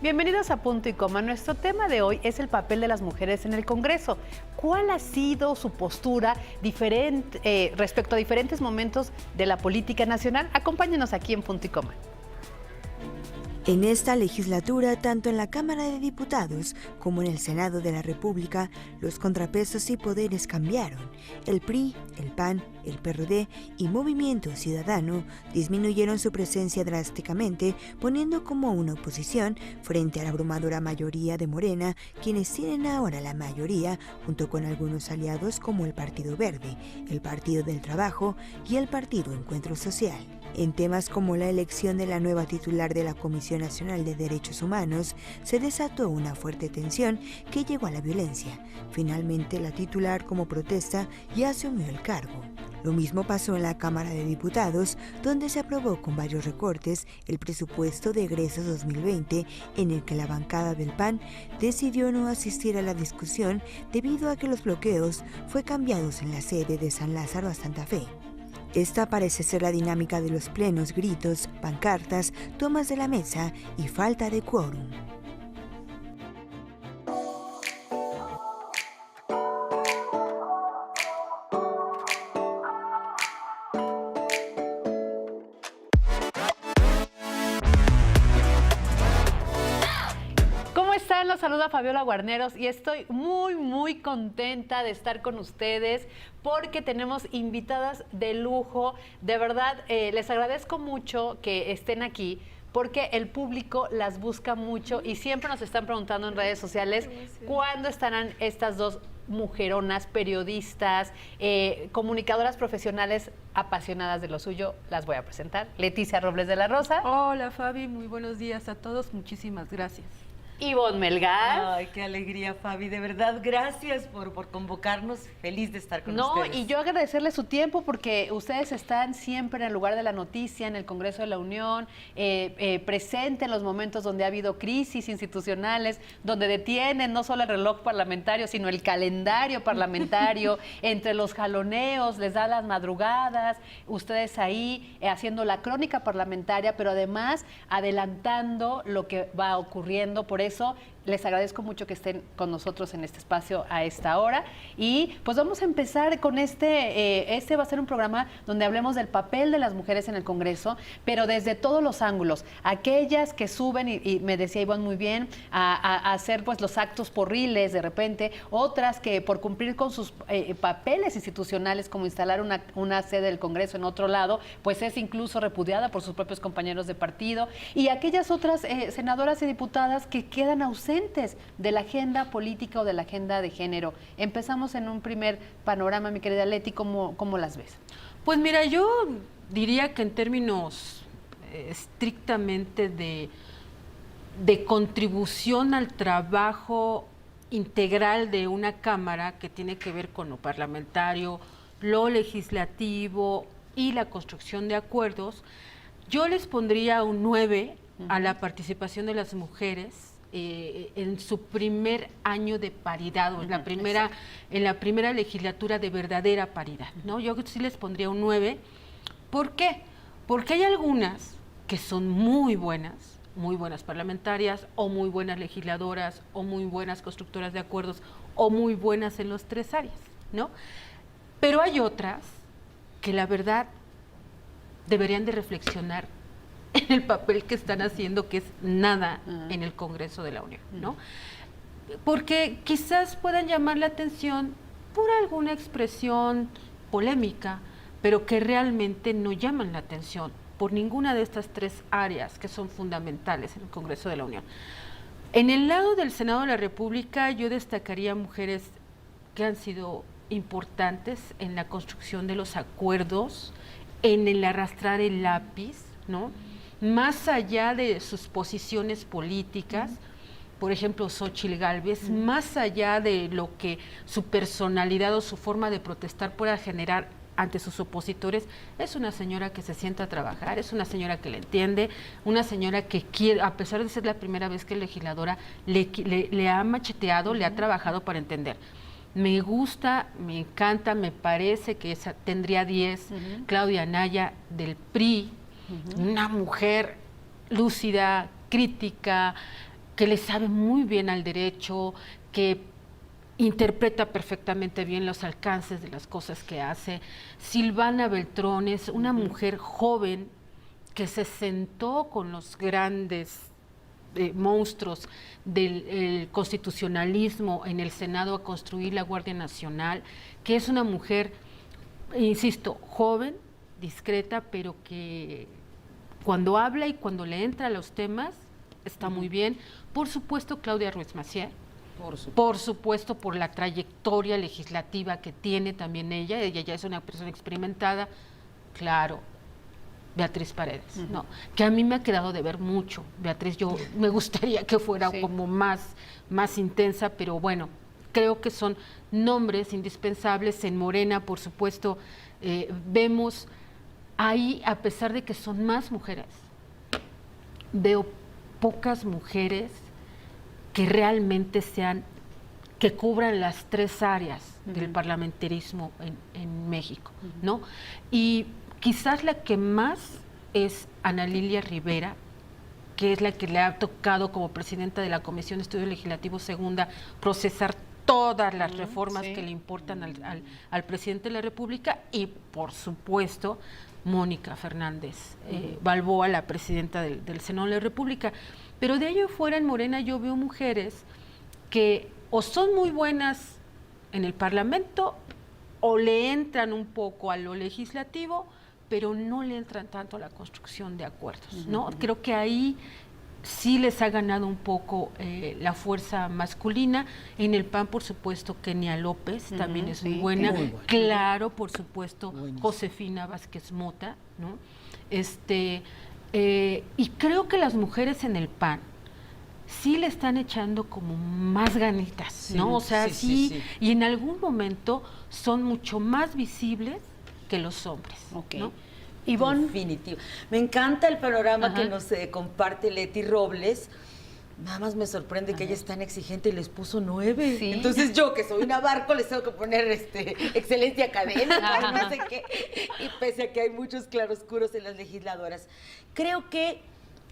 Bienvenidos a Punto y Coma. Nuestro tema de hoy es el papel de las mujeres en el Congreso. ¿Cuál ha sido su postura respecto a diferentes momentos de la política nacional? Acompáñenos aquí en Punto y Coma. En esta legislatura, tanto en la Cámara de Diputados como en el Senado de la República, los contrapesos y poderes cambiaron. El PRI, el PAN, el PRD y Movimiento Ciudadano disminuyeron su presencia drásticamente, poniendo como una oposición frente a la abrumadora mayoría de Morena, quienes tienen ahora la mayoría, junto con algunos aliados como el Partido Verde, el Partido del Trabajo y el Partido Encuentro Social. En temas como la elección de la nueva titular de la Comisión Nacional de Derechos Humanos, se desató una fuerte tensión que llegó a la violencia. Finalmente, la titular, como protesta, ya asumió el cargo. Lo mismo pasó en la Cámara de Diputados, donde se aprobó con varios recortes el presupuesto de egresos 2020, en el que la bancada del PAN decidió no asistir a la discusión debido a que los bloqueos fue cambiados en la sede de San Lázaro a Santa Fe. Esta parece ser la dinámica de los plenos: gritos, pancartas, tomas de la mesa y falta de quórum. Los saluda Fabiola Guarneros y estoy muy contenta de estar con ustedes porque tenemos invitadas de lujo. De verdad, les agradezco mucho que estén aquí porque el público las busca mucho y siempre nos están preguntando en redes sociales cuándo estarán estas dos mujeronas, periodistas, comunicadoras profesionales apasionadas de lo suyo. Las voy a presentar. Leticia Robles de la Rosa. Hola Fabi, muy buenos días a todos, muchísimas gracias. Ivonne Melgar. Ay, qué alegría, Fabi, de verdad, gracias por convocarnos, feliz de estar con ustedes. Y yo agradecerle su tiempo porque ustedes están siempre en el lugar de la noticia, en el Congreso de la Unión, presente en los momentos donde ha habido crisis institucionales, donde detienen no solo el reloj parlamentario, sino el calendario parlamentario, entre los jaloneos, les da las madrugadas, ustedes ahí haciendo la crónica parlamentaria, pero además adelantando lo que va ocurriendo. Por eso les agradezco mucho que estén con nosotros en este espacio a esta hora. Y pues vamos a empezar con este va a ser un programa donde hablemos del papel de las mujeres en el Congreso, pero desde todos los ángulos. Aquellas que suben, y me decía Ivonne muy bien, a hacer pues los actos porriles de repente, otras que por cumplir con sus papeles institucionales, como instalar una sede del Congreso en otro lado, pues es incluso repudiada por sus propios compañeros de partido, y aquellas otras senadoras y diputadas que quedan ausentes de la agenda política o de la agenda de género. Empezamos en un primer panorama, mi querida Leti, ¿cómo las ves? Pues mira, yo diría que en términos estrictamente de contribución al trabajo integral de una Cámara que tiene que ver con lo parlamentario, lo legislativo y la construcción de acuerdos, yo les pondría un 9 a la participación de las mujeres en su primer año de paridad, o en la primera legislatura de verdadera paridad, ¿no? Yo sí les pondría un 9. ¿Por qué? Porque hay algunas que son muy buenas parlamentarias, o muy buenas legisladoras, o muy buenas constructoras de acuerdos, o muy buenas en las tres áreas, ¿no? Pero hay otras que la verdad deberían de reflexionar en el papel que están haciendo, que es nada en el Congreso de la Unión, ¿no? Porque quizás puedan llamar la atención por alguna expresión polémica, pero que realmente no llaman la atención por ninguna de estas tres áreas que son fundamentales en el Congreso de la Unión. En el lado del Senado de la República, yo destacaría mujeres que han sido importantes en la construcción de los acuerdos, en el arrastrar el lápiz, ¿no? Más allá de sus posiciones políticas, por ejemplo, Xóchitl Gálvez, más allá de lo que su personalidad o su forma de protestar pueda generar ante sus opositores, es una señora que se sienta a trabajar, es una señora que le entiende, una señora que quiere, a pesar de ser la primera vez que es legisladora, le ha macheteado, le ha trabajado para entender. Me gusta, me encanta, me parece que tendría 10, Claudia Anaya del PRI, una mujer lúcida, crítica, que le sabe muy bien al derecho, que interpreta perfectamente bien los alcances de las cosas que hace. Silvana Beltrón es una mujer joven que se sentó con los grandes monstruos del constitucionalismo en el Senado a construir la Guardia Nacional, que es una mujer, insisto, joven, discreta, pero que cuando habla y cuando le entra a los temas está muy bien. Por supuesto, Claudia Ruiz Massieu. Por supuesto, por la trayectoria legislativa que tiene también ella ya es una persona experimentada. Claro, Beatriz Paredes, ¿no? Que a mí me ha quedado de ver mucho. Beatriz, yo me gustaría que fuera como más intensa, pero bueno, creo que son nombres indispensables. En Morena, por supuesto, vemos ahí, a pesar de que son más mujeres, veo pocas mujeres que realmente que cubran las 3 áreas del parlamentarismo en México, ¿no? Y quizás la que más es Ana Lilia Rivera, que es la que le ha tocado como presidenta de la Comisión de Estudios Legislativos Segunda procesar todas las reformas que le importan al presidente de la República, y por supuesto Mónica Fernández Balboa, la presidenta del Senado de la República. Pero de ello fuera, en Morena yo veo mujeres que o son muy buenas en el Parlamento o le entran un poco a lo legislativo, pero no le entran tanto a la construcción de acuerdos, ¿no? Creo que ahí sí les ha ganado un poco la fuerza masculina. En el PAN, por supuesto, Kenia López también es muy buena. Claro, por supuesto, Josefina Vázquez Mota, ¿no? Y creo que las mujeres en el PAN sí le están echando como más ganitas, ¿no? O sea, sí, y en algún momento son mucho más visibles que los hombres, ¿no? Ivonne. Definitivo. Me encanta el panorama que nos comparte Leti Robles. Nada más me sorprende que ella es tan exigente y les puso 9. Sí. Entonces yo, que soy una barco, les tengo que poner excelencia académica, no sé qué. Y pese a que hay muchos claroscuros en las legisladoras. Creo que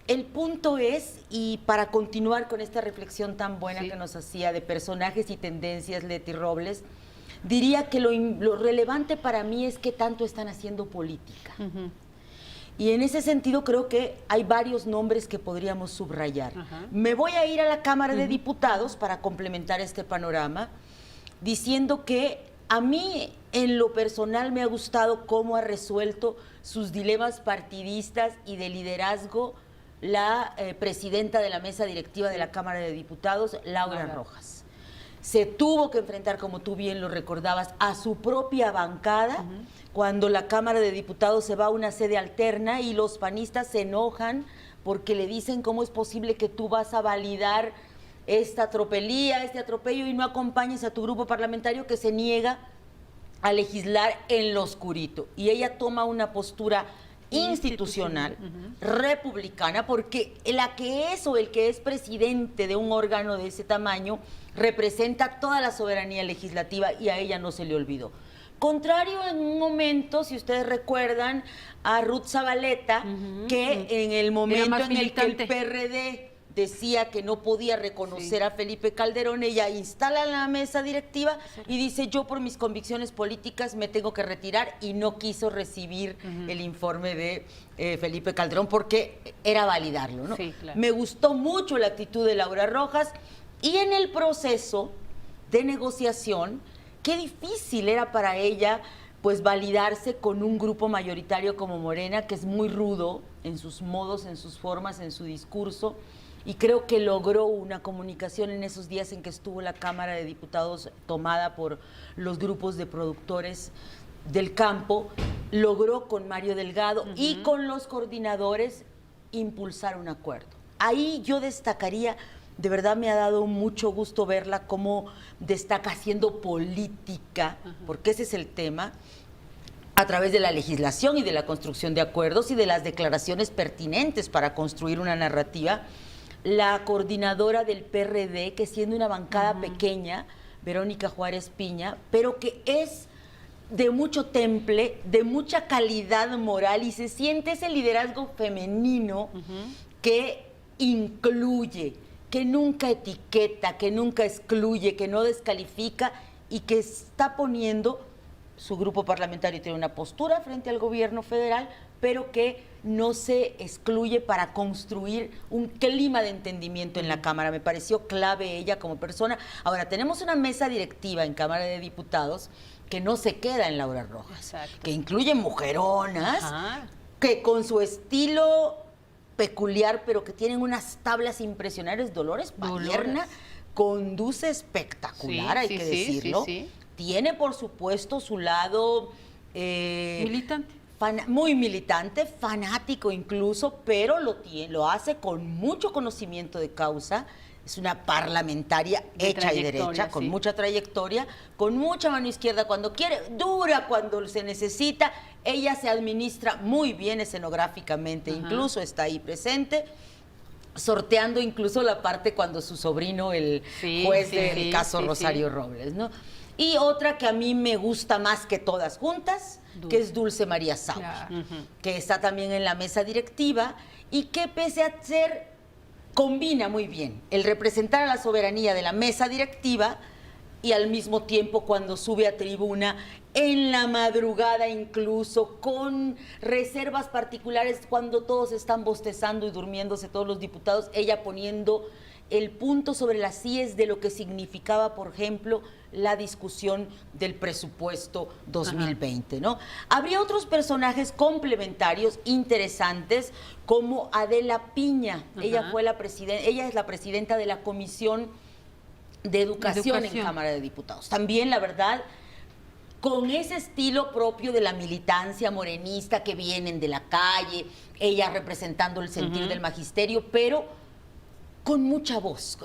el punto es, y para continuar con esta reflexión tan buena que nos hacía de personajes y tendencias, Leti Robles, diría que lo relevante para mí es qué tanto están haciendo política. Y en ese sentido creo que hay varios nombres que podríamos subrayar. Me voy a ir a la Cámara de Diputados para complementar este panorama, diciendo que a mí en lo personal me ha gustado cómo ha resuelto sus dilemas partidistas y de liderazgo la presidenta de la mesa directiva de la Cámara de Diputados, Laura Rojas. Se tuvo que enfrentar, como tú bien lo recordabas, a su propia bancada cuando la Cámara de Diputados se va a una sede alterna y los panistas se enojan porque le dicen cómo es posible que tú vas a validar esta tropelía, este atropello, y no acompañes a tu grupo parlamentario que se niega a legislar en lo oscurito. Y ella toma una postura institucional, republicana, porque la que es o el que es presidente de un órgano de ese tamaño representa toda la soberanía legislativa y a ella no se le olvidó. Contrario en un momento, si ustedes recuerdan, a Ruth Zabaleta, que en el momento en el que el PRD decía que no podía reconocer a Felipe Calderón, ella instala la mesa directiva y dice: yo por mis convicciones políticas me tengo que retirar, y no quiso recibir el informe de Felipe Calderón porque era validarlo, ¿no? Me gustó mucho la actitud de Laura Rojas, y en el proceso de negociación, qué difícil era para ella pues validarse con un grupo mayoritario como Morena, que es muy rudo en sus modos, en sus formas, en su discurso. Y creo que logró una comunicación en esos días en que estuvo la Cámara de Diputados tomada por los grupos de productores del campo, logró con Mario Delgado y con los coordinadores impulsar un acuerdo. Ahí yo destacaría, de verdad me ha dado mucho gusto verla cómo destaca haciendo política, porque ese es el tema, a través de la legislación y de la construcción de acuerdos y de las declaraciones pertinentes para construir una narrativa. La coordinadora del PRD, que siendo una bancada pequeña, Verónica Juárez Piña, pero que es de mucho temple, de mucha calidad moral, y se siente ese liderazgo femenino que incluye, que nunca etiqueta, que nunca excluye, que no descalifica y que está poniendo, su grupo parlamentario tiene una postura frente al gobierno federal, pero que no se excluye para construir un clima de entendimiento en la Cámara. Me pareció clave ella como persona. Ahora, tenemos una mesa directiva en Cámara de Diputados que no se queda en Laura Rojas, Exacto. que incluye mujeronas, Ajá. que con su estilo peculiar, pero que tienen unas tablas impresionantes. Dolores Padierna conduce espectacular, hay que decirlo. Sí. Tiene, por supuesto, su lado... Militante. Muy militante, fanático incluso, pero lo hace con mucho conocimiento de causa. Es una parlamentaria hecha y derecha, con mucha trayectoria, con mucha mano izquierda cuando quiere, dura cuando se necesita. Ella se administra muy bien escenográficamente, incluso está ahí presente, sorteando incluso la parte cuando su sobrino, el juez del caso Rosario Robles, ¿no? Y otra que a mí me gusta más que todas juntas, que es Dulce María Sauer, que está también en la mesa directiva y que pese a ser, combina muy bien el representar a la soberanía de la mesa directiva y al mismo tiempo cuando sube a tribuna en la madrugada incluso con reservas particulares cuando todos están bostezando y durmiéndose todos los diputados, ella poniendo el punto sobre las íes de lo que significaba, por ejemplo, la discusión del presupuesto 2020, ¿no? Habría otros personajes complementarios interesantes como Adela Piña. Ella es la presidenta de la Comisión de Educación en Cámara de Diputados. También, la verdad, con ese estilo propio de la militancia morenista que vienen de la calle, ella representando el sentir del magisterio, pero con mucha voz,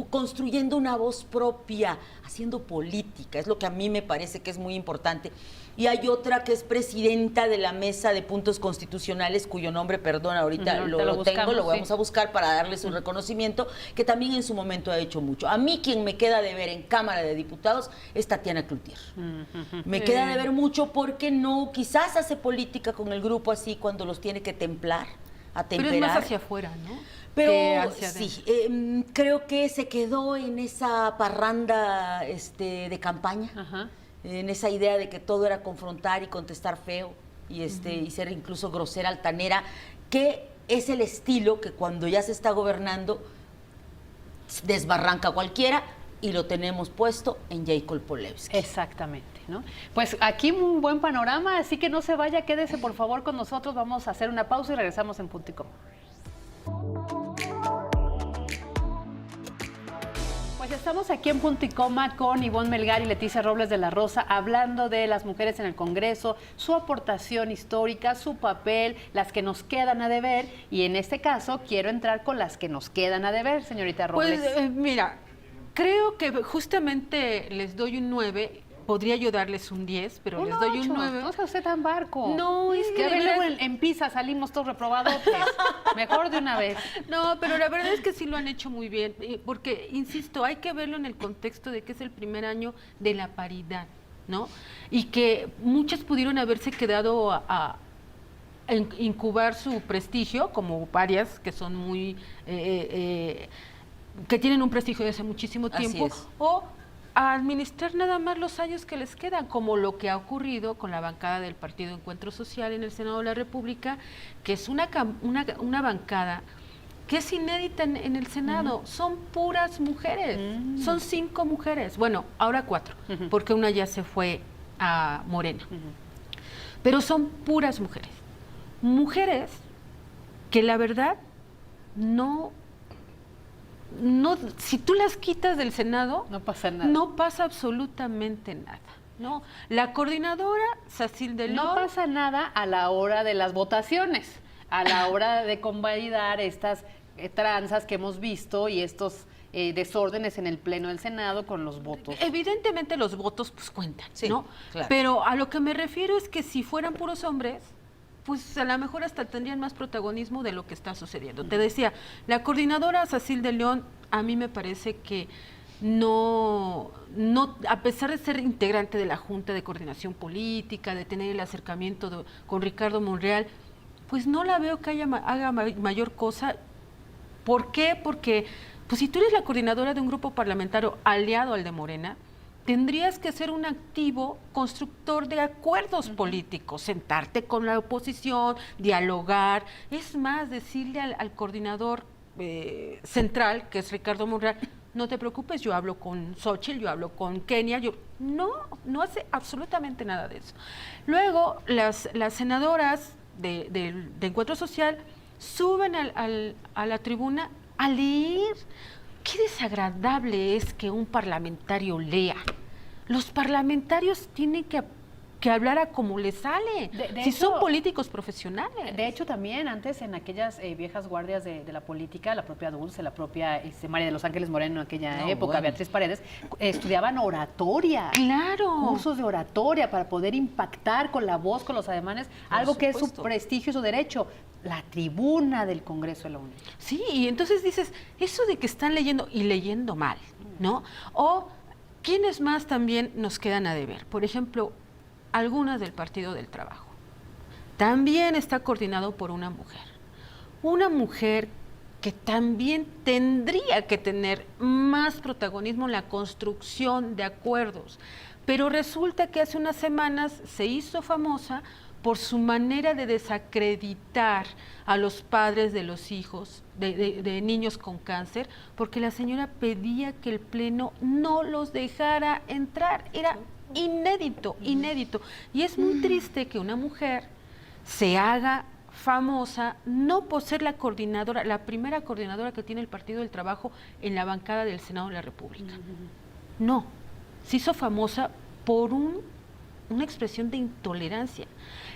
construyendo una voz propia, haciendo política, es lo que a mí me parece que es muy importante. Y hay otra que es presidenta de la Mesa de Puntos Constitucionales, cuyo nombre, perdón, ahorita lo tengo, lo vamos a buscar para darle su reconocimiento, que también en su momento ha hecho mucho. A mí quien me queda de ver en Cámara de Diputados es Tatiana Cloutier. Me queda de ver mucho porque no, quizás hace política con el grupo así cuando los tiene que templar, a temperar. Pero es más hacia afuera, ¿no? Pero sí, creo que se quedó en esa parranda de campaña, en esa idea de que todo era confrontar y contestar feo y ser incluso grosera, altanera, que es el estilo que cuando ya se está gobernando desbarranca cualquiera, y lo tenemos puesto en Jacob Polewski. Exactamente, ¿no? Pues aquí un buen panorama, así que no se vaya, quédese por favor con nosotros, vamos a hacer una pausa y regresamos en Punto y Coma. Pues estamos aquí en Punto y Coma con Ivonne Melgar y Leticia Robles de la Rosa, hablando de las mujeres en el Congreso, su aportación histórica, su papel, las que nos quedan a deber, y en este caso quiero entrar con las que nos quedan a deber, señorita Robles. Pues mira, creo que justamente les doy un 9. Podría yo darles un 10, pero les doy un 9. No sea usted tan barco. No, es que luego en PISA salimos todos reprobados. Mejor de una vez. No, pero la verdad es que sí lo han hecho muy bien, porque, insisto, hay que verlo en el contexto de que es el primer año de la paridad, ¿no? Y que muchas pudieron haberse quedado a incubar su prestigio, como varias que son muy... que tienen un prestigio de hace muchísimo tiempo, o a administrar nada más los años que les quedan, como lo que ha ocurrido con la bancada del Partido Encuentro Social en el Senado de la República, que es una bancada que es inédita en el Senado. Son puras mujeres, son 5 mujeres, bueno, ahora 4, porque una ya se fue a Morena, pero son puras mujeres que la verdad no, si tú las quitas del Senado, no pasa nada. No pasa absolutamente nada. No, la coordinadora Sacil de León. No pasa nada a la hora de las votaciones, a la hora de convalidar estas tranzas que hemos visto y estos desórdenes en el Pleno del Senado con los votos. Evidentemente los votos pues cuentan, ¿no? Claro. Pero a lo que me refiero es que si fueran puros hombres, pues a lo mejor hasta tendrían más protagonismo de lo que está sucediendo. Te decía, la coordinadora Sacil de León, a mí me parece que no, a pesar de ser integrante de la Junta de Coordinación Política, de tener el acercamiento con Ricardo Monreal, pues no la veo que haga mayor cosa. ¿Por qué? Porque pues si tú eres la coordinadora de un grupo parlamentario aliado al de Morena, tendrías que ser un activo constructor de acuerdos políticos, sentarte con la oposición, dialogar, es más, decirle al coordinador central, que es Ricardo Monreal, no te preocupes, yo hablo con Xóchitl, yo hablo con Kenia, no hace absolutamente nada de eso. Luego, las senadoras de Encuentro Social suben a la tribuna a leer. Qué desagradable es que un parlamentario lea. Los parlamentarios tienen que hablar a como les sale, si hecho, son políticos profesionales. De hecho, también antes en aquellas viejas guardias de la política, la propia Dulce, la propia María de los Ángeles Moreno en aquella época, bueno. Beatriz Paredes, estudiaban oratoria. Claro. Cursos de oratoria para poder impactar con la voz, con los ademanes, algo que es su prestigio y su derecho. La tribuna del Congreso de la Unión. Sí, y entonces dices, eso de que están leyendo y leyendo mal, ¿no? O, ¿quiénes más también nos quedan a deber? Por ejemplo, algunas del Partido del Trabajo. También está coordinado por una mujer que también tendría que tener más protagonismo en la construcción de acuerdos, pero resulta que hace unas semanas se hizo famosa por su manera de desacreditar a los padres de los hijos, de niños con cáncer, porque la señora pedía que el Pleno no los dejara entrar. Era inédito. Y es muy triste que una mujer se haga famosa, no por ser la coordinadora, la primera coordinadora que tiene el Partido del Trabajo en la bancada del Senado de la República. No, se hizo famosa por una expresión de intolerancia.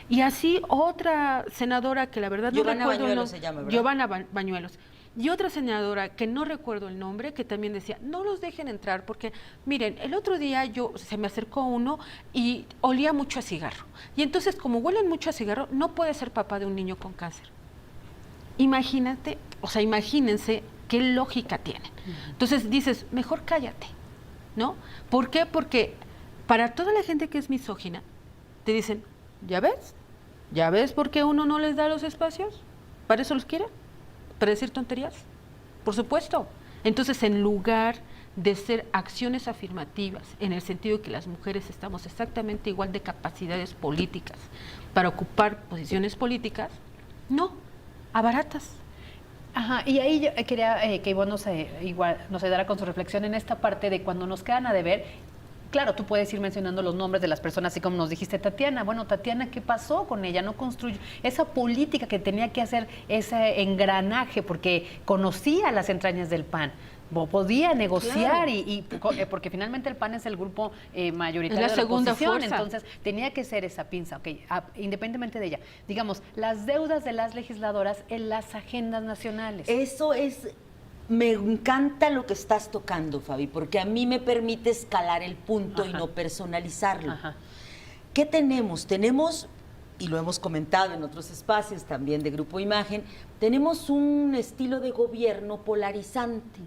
Y así otra senadora que la verdad no recuerdo el nombre, se llama, ¿verdad? Giovanna Bañuelos, y otra senadora que no recuerdo el nombre, que también decía, no los dejen entrar, porque miren, el otro día se me acercó uno y olía mucho a cigarro. Y entonces, como huelen mucho a cigarro, no puede ser papá de un niño con cáncer. Imagínate, imagínense qué lógica tienen. Entonces dices, mejor cállate, ¿no? ¿Por qué? Porque para toda la gente que es misógina, te dicen, ¿ya ves por qué uno no les da los espacios? ¿Para eso los quiere? ¿Para decir tonterías? Por supuesto. Entonces, en lugar de ser acciones afirmativas, en el sentido de que las mujeres estamos exactamente igual de capacidades políticas para ocupar posiciones políticas, no, abaratas. Ajá, y ahí yo quería que Ivonne nos ayudara con su reflexión en esta parte de cuando nos quedan a deber. Claro, tú puedes ir mencionando los nombres de las personas, así como nos dijiste Tatiana. Bueno, Tatiana, ¿qué pasó con ella? No construyó esa política que tenía que hacer ese engranaje, porque conocía las entrañas del PAN, podía negociar, claro. Porque finalmente el PAN es el grupo mayoritario es la segunda de la oposición, fuerza. Entonces tenía que ser esa pinza, independientemente de ella. Digamos, las deudas de las legisladoras en las agendas nacionales. Eso es... Me encanta lo que estás tocando, Fabi, porque a mí me permite escalar el punto y no personalizarlo. ¿Qué tenemos? Tenemos, y lo hemos comentado en otros espacios también de Grupo Imagen, tenemos un estilo de gobierno polarizante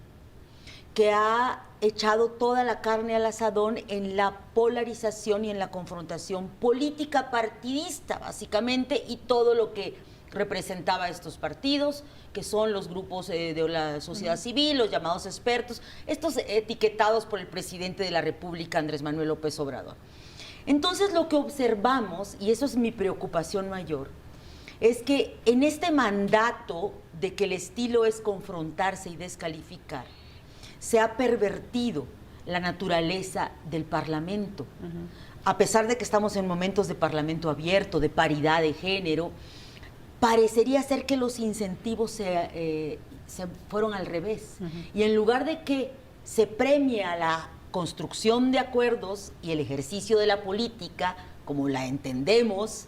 que ha echado toda la carne al asadón en la polarización y en la confrontación política partidista, básicamente, y todo lo que representaba a estos partidos, que son los grupos de la sociedad civil, los llamados expertos, estos etiquetados por el presidente de la República, Andrés Manuel López Obrador. Entonces, lo que observamos, y eso es mi preocupación mayor, es que en este mandato de que el estilo es confrontarse y descalificar, se ha pervertido la naturaleza del Parlamento. A pesar de que estamos en momentos de Parlamento abierto, de paridad de género, parecería ser que los incentivos se fueron al revés. Y en lugar de que se premie a la construcción de acuerdos y el ejercicio de la política, como la entendemos,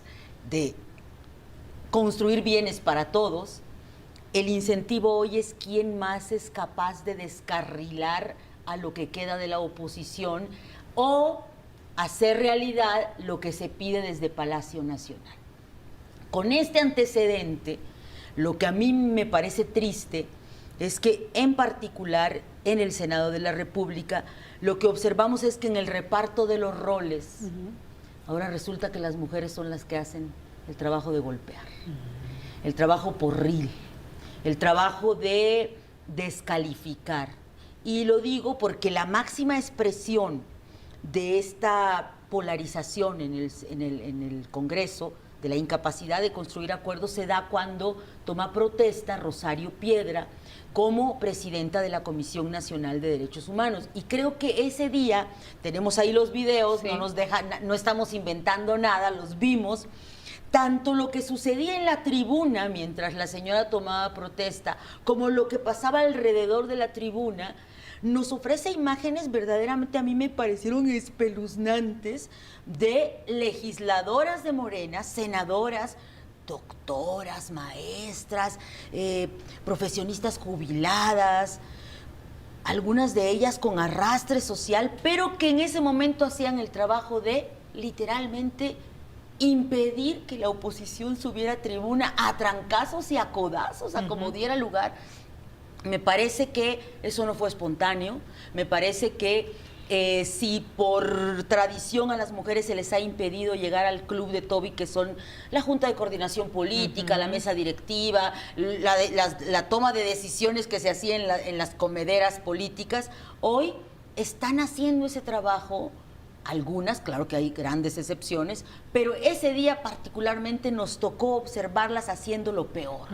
de construir bienes para todos, el incentivo hoy es quién más es capaz de descarrilar a lo que queda de la oposición o hacer realidad lo que se pide desde Palacio Nacional. Con este antecedente, lo que a mí me parece triste es que en particular en el Senado de la República lo que observamos es que en el reparto de los roles, ahora resulta que las mujeres son las que hacen el trabajo de golpear, el trabajo porril, el trabajo de descalificar. Y lo digo porque la máxima expresión de esta polarización en el Congreso, de la incapacidad de construir acuerdos, se da cuando toma protesta Rosario Piedra como presidenta de la Comisión Nacional de Derechos Humanos. Y creo que ese día, tenemos ahí los videos, sí, no estamos inventando nada, los vimos, tanto lo que sucedía en la tribuna mientras la señora tomaba protesta, como lo que pasaba alrededor de la tribuna, nos ofrece imágenes verdaderamente, a mí me parecieron espeluznantes, de legisladoras de Morena, senadoras, doctoras, maestras, profesionistas jubiladas, algunas de ellas con arrastre social, pero que en ese momento hacían el trabajo de, literalmente, impedir que la oposición subiera a tribuna a trancazos y a codazos, a como diera lugar. Me parece que eso no fue espontáneo, me parece que si por tradición a las mujeres se les ha impedido llegar al club de Toby, que son la Junta de Coordinación Política, la mesa directiva, la toma de decisiones que se hacía en las comederas políticas, hoy están haciendo ese trabajo. Algunas, claro que hay grandes excepciones, pero ese día particularmente nos tocó observarlas haciendo lo peor,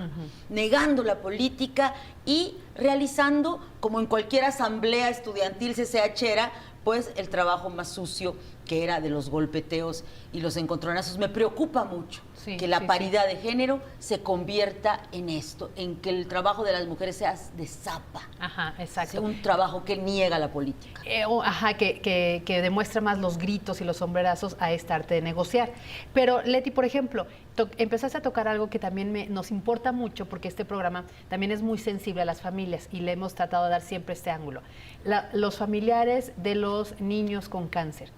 negando la política y realizando, como en cualquier asamblea estudiantil CCHera, pues el trabajo más sucio, que era de los golpeteos y los encontronazos. Me preocupa mucho que la paridad de género se convierta en esto, en que el trabajo de las mujeres sea de zapa. Ajá, exacto. Sea un trabajo que niega la política. Que demuestra más los gritos y los sombrerazos a esta arte de negociar. Pero, Leti, por ejemplo, empezaste a tocar algo que también nos importa mucho, porque este programa también es muy sensible a las familias y le hemos tratado de dar siempre este ángulo. Los familiares de los niños con cáncer.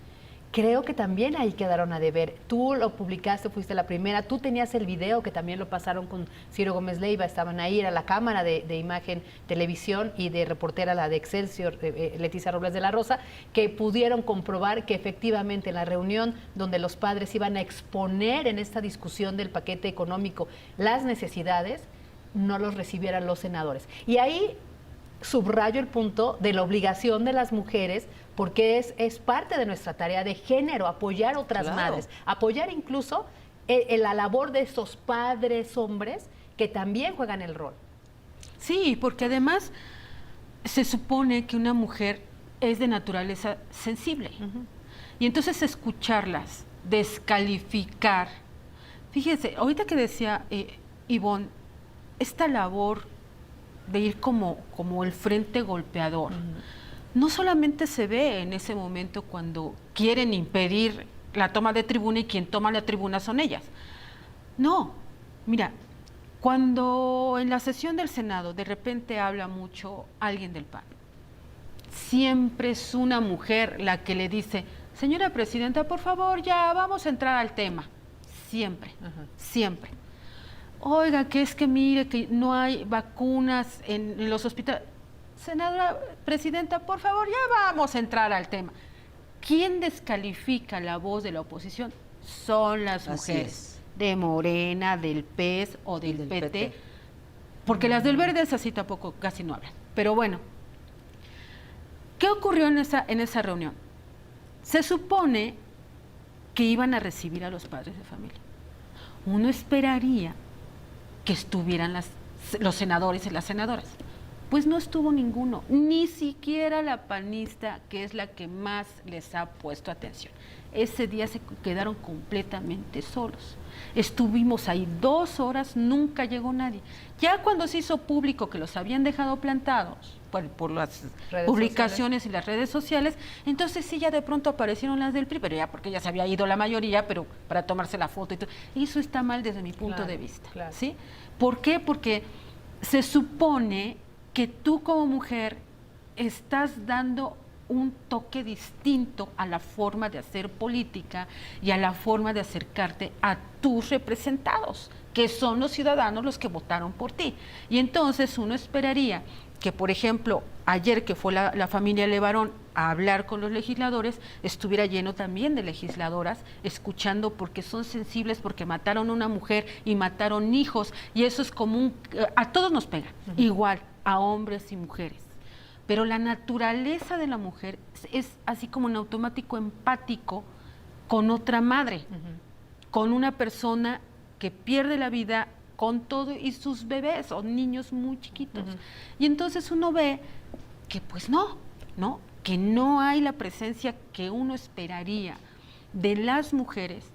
Creo que también ahí quedaron a deber. Tú lo publicaste, fuiste la primera, tú tenías el video que también lo pasaron con Ciro Gómez Leiva, estaban ahí, era la cámara de imagen, televisión y de reportera, la de Excelsior, Leticia Robles de la Rosa, que pudieron comprobar que efectivamente en la reunión donde los padres iban a exponer en esta discusión del paquete económico las necesidades, no los recibieran los senadores. Y ahí subrayo el punto de la obligación de las mujeres, porque es parte de nuestra tarea de género, apoyar otras madres, apoyar incluso la labor de esos padres hombres que también juegan el rol. Sí, porque además se supone que una mujer es de naturaleza sensible. Y entonces escucharlas, descalificar. Fíjense, ahorita que decía Ivonne, esta labor de ir como el frente golpeador, no solamente se ve en ese momento cuando quieren impedir la toma de tribuna y quien toma la tribuna son ellas. No, mira, cuando en la sesión del Senado de repente habla mucho alguien del PAN, siempre es una mujer la que le dice, señora presidenta, por favor, ya vamos a entrar al tema. Siempre, siempre. Oiga, que es que mire que no hay vacunas en los hospitales. Senadora presidenta, por favor, ya vamos a entrar al tema. ¿Quién descalifica la voz de la oposición? Son las mujeres de Morena, del PES o del PT. Porque las del Verde es así, tampoco casi no hablan. Pero bueno, ¿qué ocurrió en esa reunión? Se supone que iban a recibir a los padres de familia. Uno esperaría que estuvieran los senadores y las senadoras. Pues no estuvo ninguno, ni siquiera la panista, que es la que más les ha puesto atención. Ese día se quedaron completamente solos. Estuvimos ahí 2 horas, nunca llegó nadie. Ya cuando se hizo público que los habían dejado plantados por las publicaciones y las redes sociales, entonces sí, ya de pronto aparecieron las del PRI, pero ya porque ya se había ido la mayoría, pero para tomarse la foto y todo. Eso está mal desde mi punto de vista. Claro. ¿Sí? ¿Por qué? Porque se supone que tú como mujer estás dando un toque distinto a la forma de hacer política y a la forma de acercarte a tus representados, que son los ciudadanos los que votaron por ti. Y entonces uno esperaría que, por ejemplo, ayer que fue la familia Levarón a hablar con los legisladores, estuviera lleno también de legisladoras, escuchando, porque son sensibles, porque mataron a una mujer y mataron hijos, y eso es común, a todos nos pega, igual, a hombres y mujeres. Pero la naturaleza de la mujer es así como en automático empático con otra madre, con una persona que pierde la vida con todo y sus bebés o niños muy chiquitos. Y entonces uno ve que pues no, que no hay la presencia que uno esperaría de las mujeres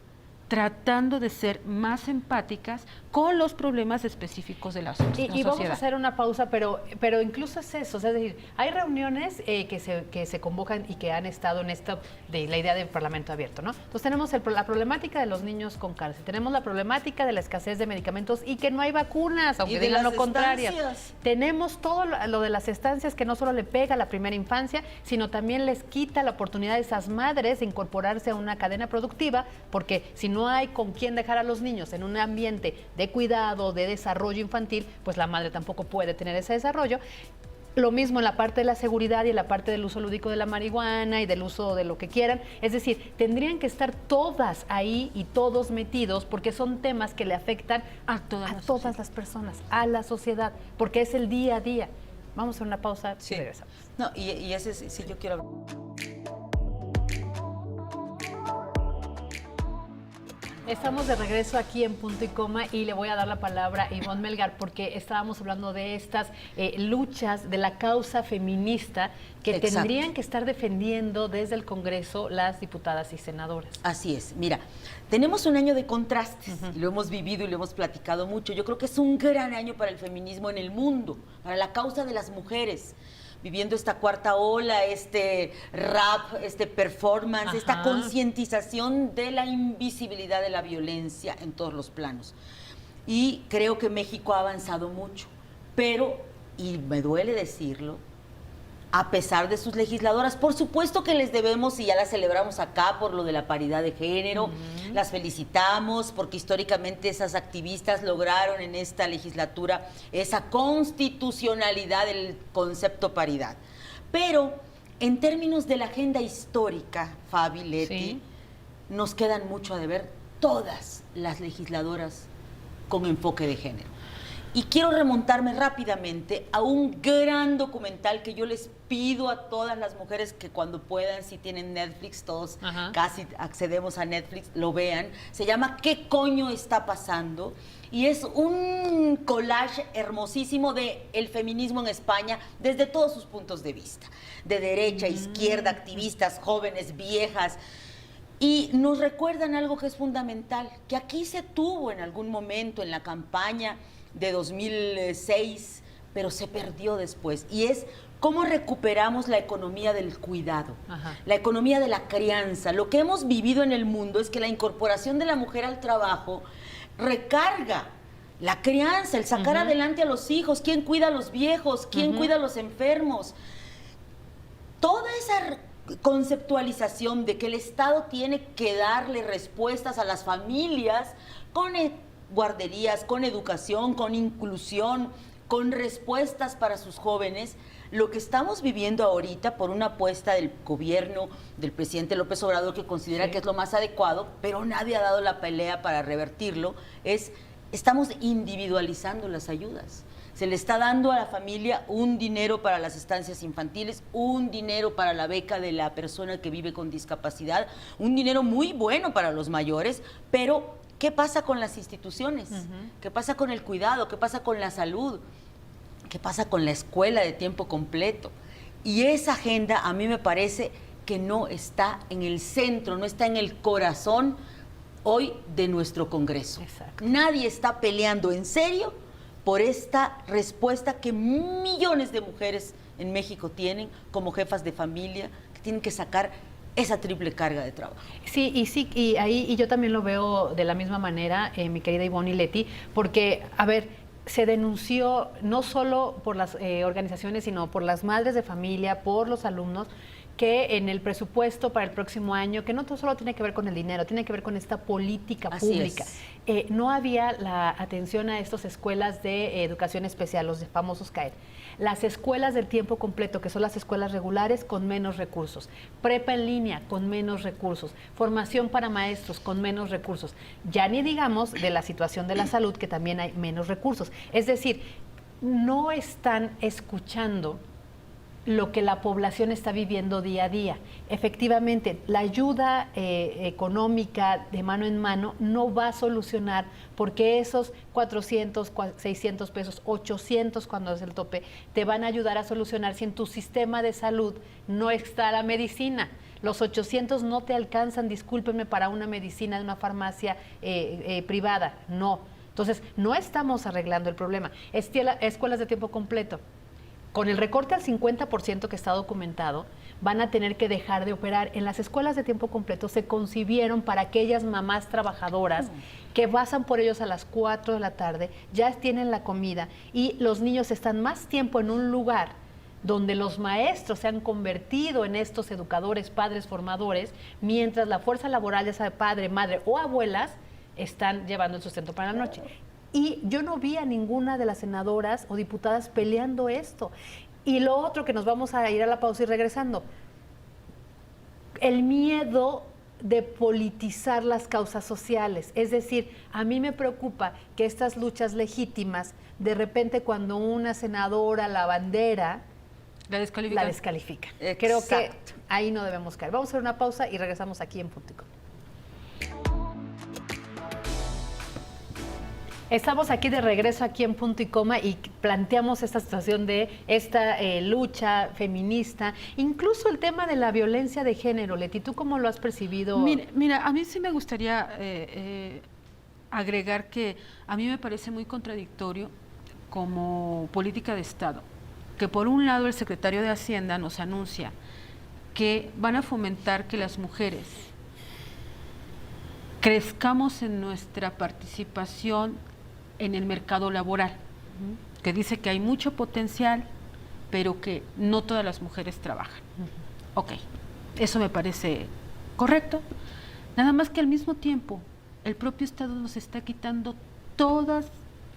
tratando de ser más empáticas con los problemas específicos de la sociedad. Y vamos a hacer una pausa, pero incluso es eso, o sea, es decir, hay reuniones que se convocan y que han estado en esta, de la idea del Parlamento abierto, ¿no? Entonces tenemos la problemática de los niños con cáncer, tenemos la problemática de la escasez de medicamentos y que no hay vacunas, aunque digan lo contrario. Tenemos todo lo de las estancias que no solo le pega a la primera infancia, sino también les quita la oportunidad a esas madres de incorporarse a una cadena productiva, porque si no hay con quién dejar a los niños en un ambiente de cuidado, de desarrollo infantil, pues la madre tampoco puede tener ese desarrollo. Lo mismo en la parte de la seguridad y en la parte del uso lúdico de la marihuana y del uso de lo que quieran. Es decir, tendrían que estar todas ahí y todos metidos porque son temas que le afectan a todas las personas, a la sociedad, porque es el día a día. Vamos a una pausa y regresamos. No, y ese sí yo quiero hablar. Estamos de regreso aquí en Punto y Coma y le voy a dar la palabra a Ivonne Melgar porque estábamos hablando de estas luchas de la causa feminista que tendrían que estar defendiendo desde el Congreso las diputadas y senadoras. Así es. Mira, tenemos un año de contrastes y lo hemos vivido y lo hemos platicado mucho. Yo creo que es un gran año para el feminismo en el mundo, para la causa de las mujeres. Viviendo esta cuarta ola, este rap, este performance, esta concientización de la invisibilidad de la violencia en todos los planos. Y creo que México ha avanzado mucho, pero, y me duele decirlo, a pesar de sus legisladoras, por supuesto que les debemos, y ya las celebramos acá por lo de la paridad de género, las felicitamos porque históricamente esas activistas lograron en esta legislatura esa constitucionalidad del concepto paridad. Pero en términos de la agenda histórica, Fabi, Leti, nos quedan mucho a deber todas las legisladoras con enfoque de género. Y quiero remontarme rápidamente a un gran documental que yo les pido a todas las mujeres que cuando puedan, si tienen Netflix, todos casi accedemos a Netflix, lo vean. Se llama ¿Qué coño está pasando? Y es un collage hermosísimo de el feminismo en España desde todos sus puntos de vista. De derecha, izquierda, activistas, jóvenes, viejas. Y nos recuerdan algo que es fundamental, que aquí se tuvo en algún momento en la campaña de 2006, pero se perdió después. Y es cómo recuperamos la economía del cuidado, la economía de la crianza. Lo que hemos vivido en el mundo es que la incorporación de la mujer al trabajo recarga la crianza, el sacar adelante a los hijos, quién cuida a los viejos, quién cuida a los enfermos. Toda esa conceptualización de que el Estado tiene que darle respuestas a las familias con guarderías, con educación, con inclusión, con respuestas para sus jóvenes. Lo que estamos viviendo ahorita por una apuesta del gobierno del presidente López Obrador, que considera que es lo más adecuado, pero nadie ha dado la pelea para revertirlo, estamos individualizando las ayudas. Se le está dando a la familia un dinero para las estancias infantiles, un dinero para la beca de la persona que vive con discapacidad, un dinero muy bueno para los mayores, pero ¿qué pasa con las instituciones? ¿Qué pasa con el cuidado? ¿Qué pasa con la salud? ¿Qué pasa con la escuela de tiempo completo? Y esa agenda a mí me parece que no está en el centro, no está en el corazón hoy de nuestro Congreso. Nadie está peleando en serio por esta respuesta que millones de mujeres en México tienen como jefas de familia, que tienen que sacar esa triple carga de trabajo. Sí, y yo también lo veo de la misma manera, mi querida Ivonne y Leti, porque, a ver, se denunció no solo por las organizaciones, sino por las madres de familia, por los alumnos, que en el presupuesto para el próximo año, que no solo tiene que ver con el dinero, tiene que ver con esta política pública. No había la atención a estas escuelas de educación especial, los famosos CAED. Las escuelas del tiempo completo, que son las escuelas regulares, con menos recursos. Prepa en línea, con menos recursos. Formación para maestros, con menos recursos. Ya ni digamos de la situación de la salud, que también hay menos recursos. Es decir, no están escuchando lo que la población está viviendo día a día. Efectivamente, la ayuda económica de mano en mano no va a solucionar, porque esos 400, 600 pesos, 800 cuando es el tope, te van a ayudar a solucionar si en tu sistema de salud no está la medicina. Los 800 no te alcanzan, discúlpenme, para una medicina de una farmacia privada, no. Entonces, no estamos arreglando el problema. Escuelas de tiempo completo. Con el recorte al 50% que está documentado, van a tener que dejar de operar. En las escuelas de tiempo completo se concibieron para aquellas mamás trabajadoras que pasan por ellos a las 4 de la tarde, ya tienen la comida y los niños están más tiempo en un lugar donde los maestros se han convertido en estos educadores, padres, formadores, mientras la fuerza laboral, ya sea padre, madre o abuelas, están llevando el sustento para la noche. Y yo no vi a ninguna de las senadoras o diputadas peleando esto. Y lo otro, que nos vamos a ir a la pausa y regresando, el miedo de politizar las causas sociales. Es decir, a mí me preocupa que estas luchas legítimas, de repente cuando una senadora la bandera, la descalifican. Creo que ahí no debemos caer. Vamos a hacer una pausa y regresamos aquí en Punto y Coma. Estamos aquí de regreso aquí en Punto y Coma y planteamos esta situación de esta lucha feminista, incluso el tema de la violencia de género. Leti, ¿tú cómo lo has percibido? Mira, a mí sí me gustaría agregar que a mí me parece muy contradictorio como política de Estado, que por un lado el secretario de Hacienda nos anuncia que van a fomentar que las mujeres crezcamos en nuestra participación en el mercado laboral, que dice que hay mucho potencial, pero que no todas las mujeres trabajan. Ok, eso me parece correcto, nada más que al mismo tiempo el propio Estado nos está quitando todas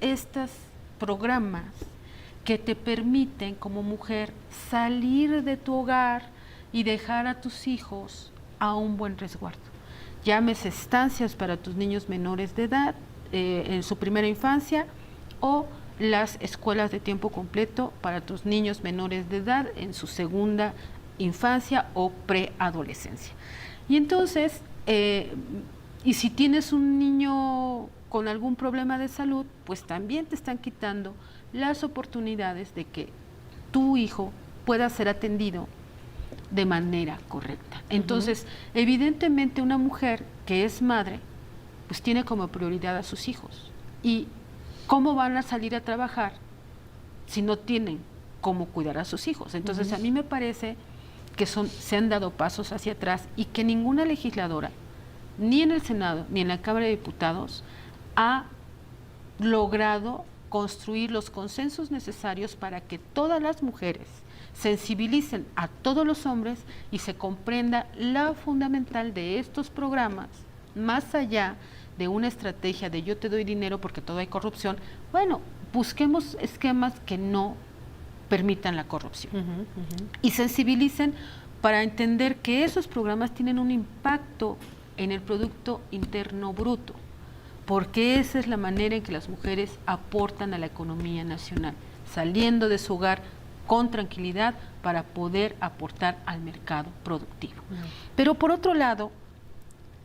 estas programas que te permiten como mujer salir de tu hogar y dejar a tus hijos a un buen resguardo. Llámese estancias para tus niños menores de edad, en su primera infancia, o las escuelas de tiempo completo para tus niños menores de edad en su segunda infancia o preadolescencia. Y entonces, y si tienes un niño con algún problema de salud, pues también te están quitando las oportunidades de que tu hijo pueda ser atendido de manera correcta. Entonces, evidentemente una mujer que es madre, pues tiene como prioridad a sus hijos. ¿Y cómo van a salir a trabajar si no tienen cómo cuidar a sus hijos? Entonces, a mí me parece que se han dado pasos hacia atrás y que ninguna legisladora, ni en el Senado, ni en la Cámara de Diputados, ha logrado construir los consensos necesarios para que todas las mujeres sensibilicen a todos los hombres y se comprenda lo fundamental de estos programas, más allá de una estrategia de yo te doy dinero porque todo hay corrupción. Bueno, busquemos esquemas que no permitan la corrupción y sensibilicen para entender que esos programas tienen un impacto en el Producto Interno Bruto, porque esa es la manera en que las mujeres aportan a la economía nacional, saliendo de su hogar con tranquilidad para poder aportar al mercado productivo. Pero por otro lado,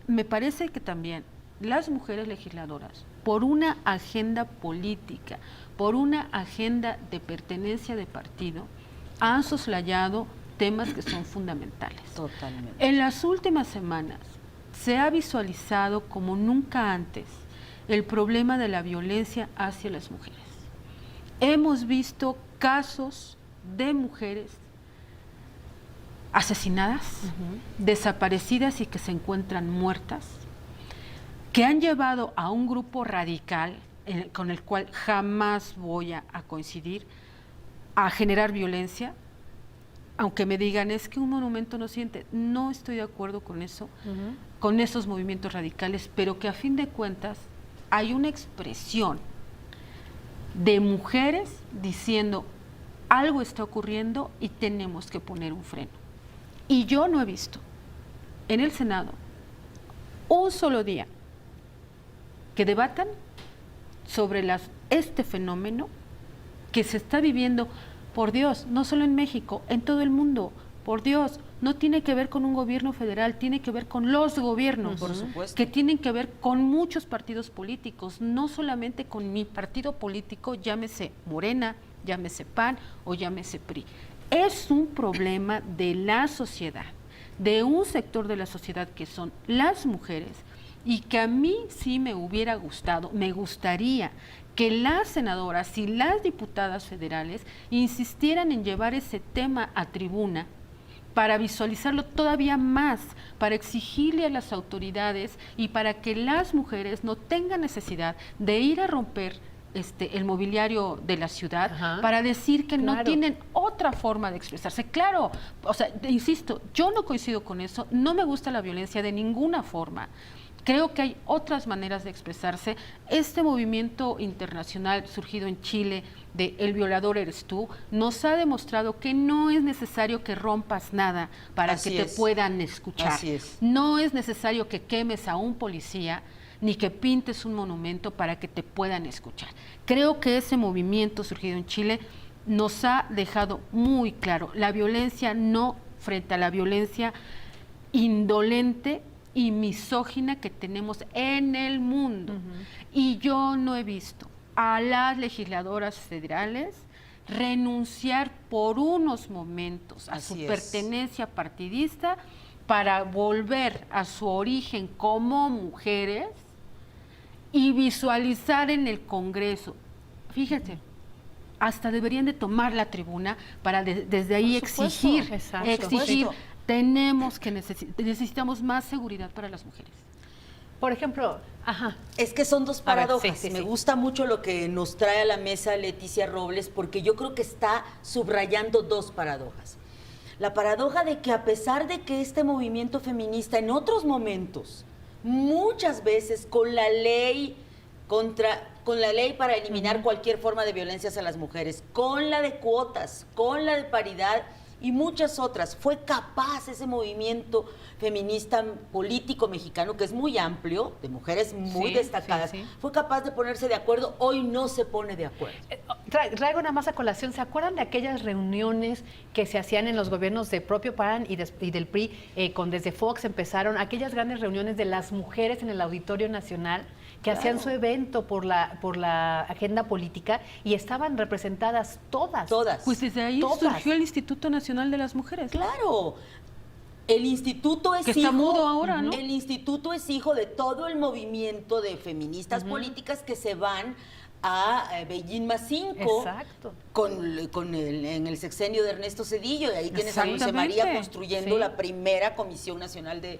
me parece que también las mujeres legisladoras, por una agenda política, por una agenda de pertenencia de partido, han soslayado temas que son fundamentales. Totalmente. En las últimas semanas se ha visualizado como nunca antes el problema de la violencia hacia las mujeres. Hemos visto casos de mujeres asesinadas, desaparecidas y que se encuentran muertas, que han llevado a un grupo radical con el cual jamás voy a coincidir, a generar violencia, aunque me digan es que un monumento no siente, no estoy de acuerdo con eso, con esos movimientos radicales, pero que a fin de cuentas hay una expresión de mujeres diciendo algo está ocurriendo y tenemos que poner un freno. Y yo no he visto en el Senado un solo día que debatan sobre este fenómeno que se está viviendo, por Dios, no solo en México, en todo el mundo, por Dios, no tiene que ver con un gobierno federal, tiene que ver con los gobiernos, por supuesto, que tienen que ver con muchos partidos políticos, no solamente con mi partido político, llámese Morena, llámese PAN o llámese PRI. Es un problema de la sociedad, de un sector de la sociedad que son las mujeres, y que a mí sí me hubiera gustado, me gustaría que las senadoras y las diputadas federales insistieran en llevar ese tema a tribuna para visualizarlo todavía más, para exigirle a las autoridades y para que las mujeres no tengan necesidad de ir a romper el mobiliario de la ciudad. Ajá. Para decir que no tienen otra forma de expresarse. Claro, o sea, insisto, yo no coincido con eso, no me gusta la violencia de ninguna forma. Creo que hay otras maneras de expresarse. Este movimiento internacional surgido en Chile de El violador eres tú, nos ha demostrado que no es necesario que rompas nada para que te puedan escuchar. Así es. No es necesario que quemes a un policía ni que pintes un monumento para que te puedan escuchar. Creo que ese movimiento surgido en Chile nos ha dejado muy claro, la violencia no frente a la violencia indolente y misógina que tenemos en el mundo. Y yo no he visto a las legisladoras federales renunciar por unos momentos a su pertenencia partidista para volver a su origen como mujeres y visualizar en el Congreso. Fíjate, hasta deberían de tomar la tribuna para desde ahí exigir. Necesitamos más seguridad para las mujeres. Por ejemplo, es que son dos paradojas. Me gusta mucho lo que nos trae a la mesa Leticia Robles, porque yo creo que está subrayando dos paradojas. La paradoja de que a pesar de que este movimiento feminista en otros momentos, muchas veces con la ley para eliminar cualquier forma de violencia hacia las mujeres, con la de cuotas, con la de paridad y muchas otras, fue capaz ese movimiento feminista político mexicano, que es muy amplio, de mujeres muy destacadas, fue capaz de ponerse de acuerdo. Hoy no se pone de acuerdo. Traigo nada más a colación, ¿se acuerdan de aquellas reuniones que se hacían en los gobiernos de propio PAN y del PRI, desde Fox empezaron, aquellas grandes reuniones de las mujeres en el Auditorio Nacional, que hacían su evento por la agenda política y estaban representadas todas? Pues desde ahí surgió el Instituto Nacional de las Mujeres. Claro. El instituto es está mudo ahora, ¿no? El instituto es hijo de todo el movimiento de feministas políticas que se van a Beijing +5. Exacto. En el sexenio de Ernesto Zedillo, y ahí tienes a José María construyendo la primera Comisión Nacional de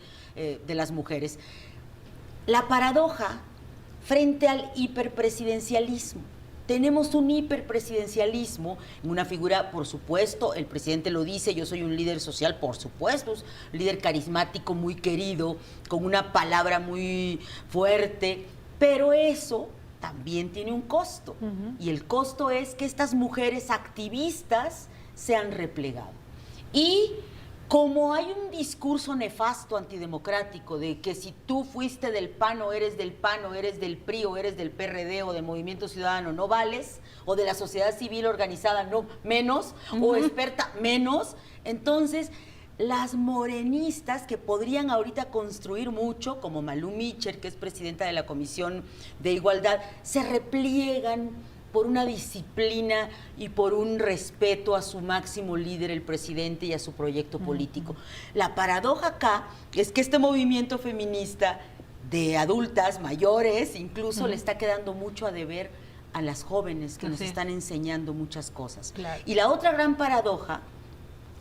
las Mujeres. La paradoja frente al hiperpresidencialismo. Tenemos un hiperpresidencialismo, una figura, por supuesto, el presidente lo dice, yo soy un líder social, por supuesto, un líder carismático, muy querido, con una palabra muy fuerte, pero eso también tiene un costo, y el costo es que estas mujeres activistas se han replegado. Y como hay un discurso nefasto antidemocrático de que si tú fuiste del PAN o eres del PAN o eres del PRI o eres del PRD o del Movimiento Ciudadano no vales, o de la sociedad civil organizada no menos, o experta menos, entonces las morenistas que podrían ahorita construir mucho, como Malú Micher, que es presidenta de la Comisión de Igualdad, se repliegan por una disciplina y por un respeto a su máximo líder, el presidente, y a su proyecto político. La paradoja acá es que este movimiento feminista de adultas, mayores, incluso le está quedando mucho a deber a las jóvenes que nos están enseñando muchas cosas. Claro. Y la otra gran paradoja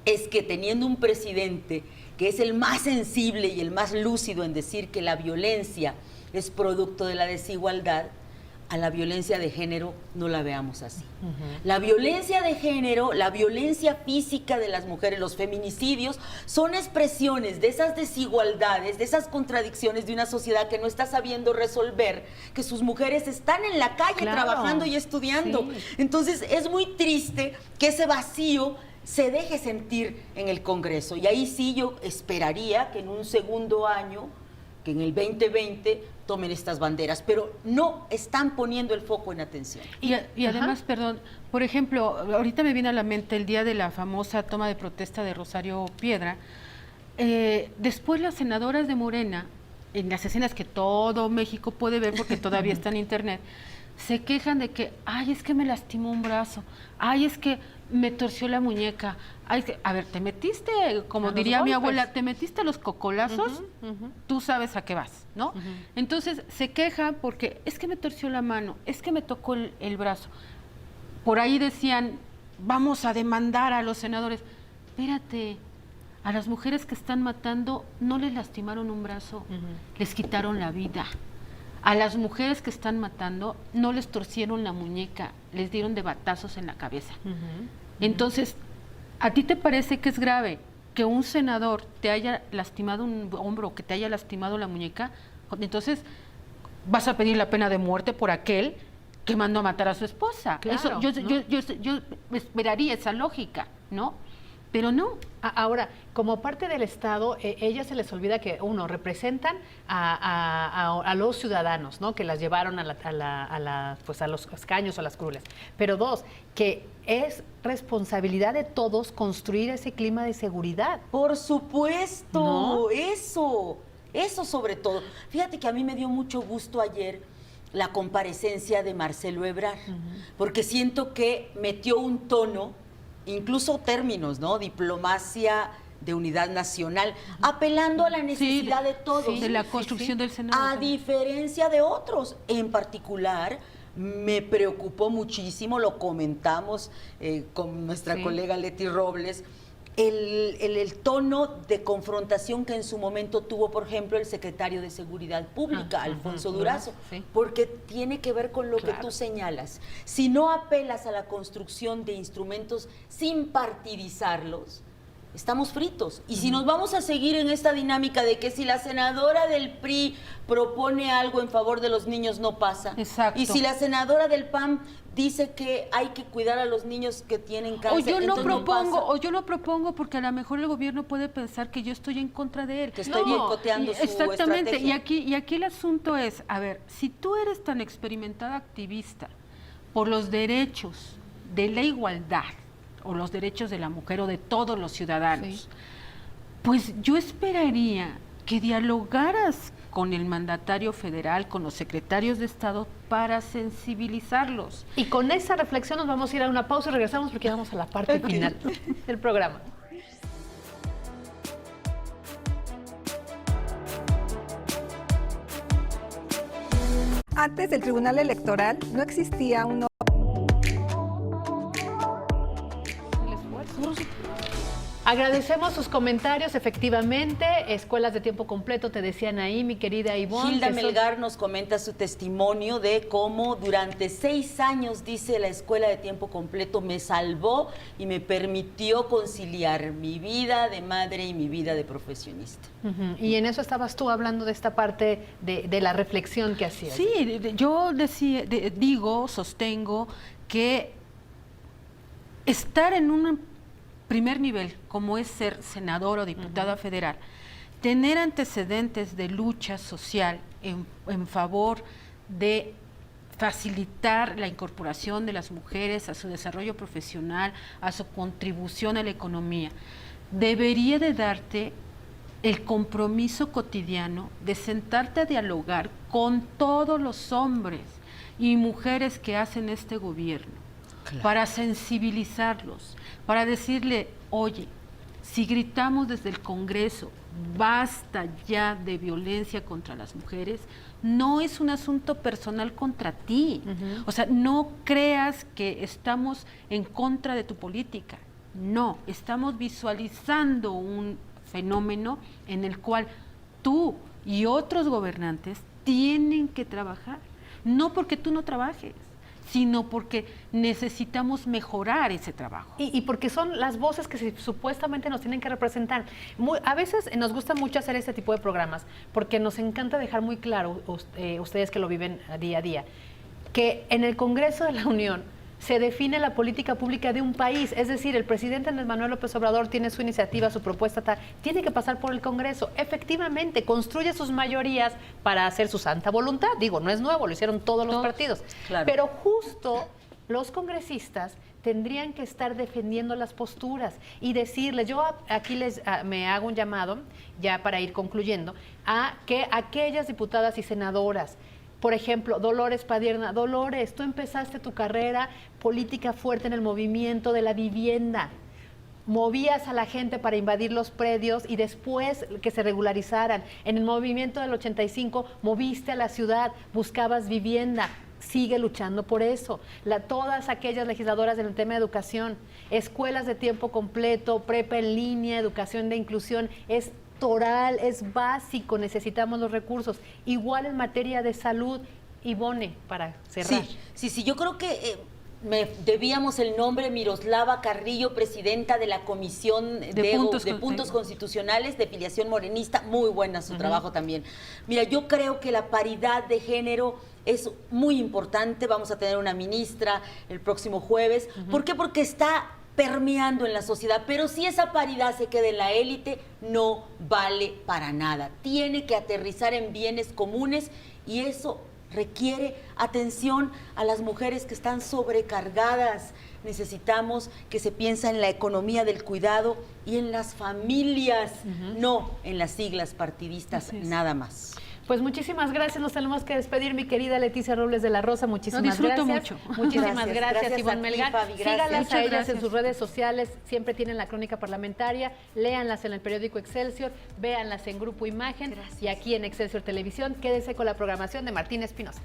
es que teniendo un presidente que es el más sensible y el más lúcido en decir que la violencia es producto de la desigualdad, a la violencia de género no la veamos así. La violencia de género, la violencia física de las mujeres, los feminicidios, son expresiones de esas desigualdades, de esas contradicciones de una sociedad que no está sabiendo resolver, que sus mujeres están en la calle trabajando y estudiando. Entonces es muy triste que ese vacío se deje sentir en el Congreso. Y ahí sí yo esperaría que en un segundo año que en el 2020 tomen estas banderas, pero no están poniendo el foco en atención. Y además, perdón, por ejemplo, ahorita me viene a la mente el día de la famosa toma de protesta de Rosario Piedra. Después las senadoras de Morena, en las escenas que todo México puede ver porque todavía está en internet, se quejan de que, ay, es que me lastimó un brazo, ay, es que me torció la muñeca, ay, es que, a ver, te metiste, como diría mi abuela, te metiste a los cocolazos, tú sabes a qué vas, ¿no? Entonces se queja porque es que me torció la mano, es que me tocó el brazo. Por ahí decían, vamos a demandar a los senadores. Espérate, a las mujeres que están matando no les lastimaron un brazo, les quitaron la vida. A las mujeres que están matando no les torcieron la muñeca, les dieron de batazos en la cabeza. Entonces, ¿a ti te parece que es grave que un senador te haya lastimado un hombro, que te haya lastimado la muñeca? Entonces, vas a pedir la pena de muerte por aquel que mandó a matar a su esposa. Claro, Eso, yo esperaría esa lógica, ¿no? Pero no. Ahora, como parte del Estado, ellas se les olvida que, uno, representan a los ciudadanos, ¿no? Que las llevaron pues a los escaños o a las curules. Pero dos, que es responsabilidad de todos construir ese clima de seguridad. Por supuesto, ¿no? Eso sobre todo. Fíjate que a mí me dio mucho gusto ayer la comparecencia de Marcelo Ebrard, porque siento que metió un tono, incluso términos, ¿no? Diplomacia de unidad nacional, apelando a la necesidad de todos. De la construcción del Senado. A diferencia de otros, en particular, me preocupó muchísimo, lo comentamos con nuestra colega Leti Robles, el tono de confrontación que en su momento tuvo, por ejemplo, el secretario de Seguridad Pública, Alfonso Durazo, porque tiene que ver con lo que tú señalas. Si no apelas a la construcción de instrumentos sin partidizarlos, estamos fritos. Y si nos vamos a seguir en esta dinámica de que si la senadora del PRI propone algo en favor de los niños no pasa. Exacto. Y si la senadora del PAN dice que hay que cuidar a los niños que tienen cáncer, o yo no pasa. propongo porque a lo mejor el gobierno puede pensar que yo estoy en contra de él. Que estoy boicoteando su exactamente, estrategia. y aquí el asunto es, a ver, si tú eres tan experimentada activista por los derechos de la igualdad, o los derechos de la mujer o de todos los ciudadanos, pues yo esperaría que dialogaras con el mandatario federal, con los secretarios de Estado, para sensibilizarlos. Y con esa reflexión nos vamos a ir a una pausa y regresamos porque vamos a la parte final del programa. Antes del Tribunal Electoral no existía un Agradecemos sus comentarios, efectivamente, escuelas de tiempo completo, te decían ahí, mi querida Ivonne. Hilda Melgar nos comenta su testimonio de cómo durante 6 años, dice, la escuela de tiempo completo me salvó y me permitió conciliar mi vida de madre y mi vida de profesionista. Y en eso estabas tú hablando de esta parte de la reflexión que hacías. Sí, yo sostengo que estar en un primer nivel, como es ser senador o diputada federal, tener antecedentes de lucha social en favor de facilitar la incorporación de las mujeres a su desarrollo profesional, a su contribución a la economía, debería de darte el compromiso cotidiano de sentarte a dialogar con todos los hombres y mujeres que hacen este gobierno, para sensibilizarlos, para decirle, oye, si gritamos desde el Congreso, basta ya de violencia contra las mujeres, no es un asunto personal contra ti. O sea, no creas que estamos en contra de tu política. No, estamos visualizando un fenómeno en el cual tú y otros gobernantes tienen que trabajar. No porque tú no trabajes, sino porque necesitamos mejorar ese trabajo. Y porque son las voces que supuestamente nos tienen que representar. A veces nos gusta mucho hacer este tipo de programas, porque nos encanta dejar muy claro, ustedes que lo viven día a día, que en el Congreso de la Unión se define la política pública de un país. Es decir, el presidente Andrés Manuel López Obrador tiene su iniciativa, su propuesta tal, tiene que pasar por el Congreso. Efectivamente, construye sus mayorías para hacer su santa voluntad. Digo, no es nuevo, lo hicieron todos los partidos. Claro. Pero justo los congresistas tendrían que estar defendiendo las posturas y decirles, yo aquí me hago un llamado, ya para ir concluyendo, a que aquellas diputadas y senadoras, por ejemplo, Dolores Padierna, Dolores, tú empezaste tu carrera política fuerte en el movimiento de la vivienda. Movías a la gente para invadir los predios y después que se regularizaran. En el movimiento del 85 moviste a la ciudad, buscabas vivienda. Sigue luchando por eso. Todas aquellas legisladoras en el tema de educación, escuelas de tiempo completo, prepa en línea, educación de inclusión, es toral, es básico, necesitamos los recursos. Igual en materia de salud, Ivone, para cerrar. Sí, yo creo que debíamos el nombre Miroslava Carrillo, presidenta de la Comisión de Puntos Constitucionales de Filiación Morenista. Muy buena su trabajo también. Mira, yo creo que la paridad de género es muy importante. Vamos a tener una ministra el próximo jueves. ¿Por qué? Porque está permeando en la sociedad, pero si esa paridad se queda en la élite, no vale para nada. Tiene que aterrizar en bienes comunes y eso requiere atención a las mujeres que están sobrecargadas. Necesitamos que se piense en la economía del cuidado y en las familias, no en las siglas partidistas, nada más. Pues muchísimas gracias, nos tenemos que despedir, mi querida Leticia Robles de la Rosa, muchísimas gracias. Mucho. Muchísimas gracias Ivonne Melgar. Fabi, síganlas a ellas en sus redes sociales, siempre tienen la crónica parlamentaria, léanlas en el periódico Excelsior, véanlas en Grupo Imagen y aquí en Excelsior Televisión. Quédense con la programación de Martín Espinosa.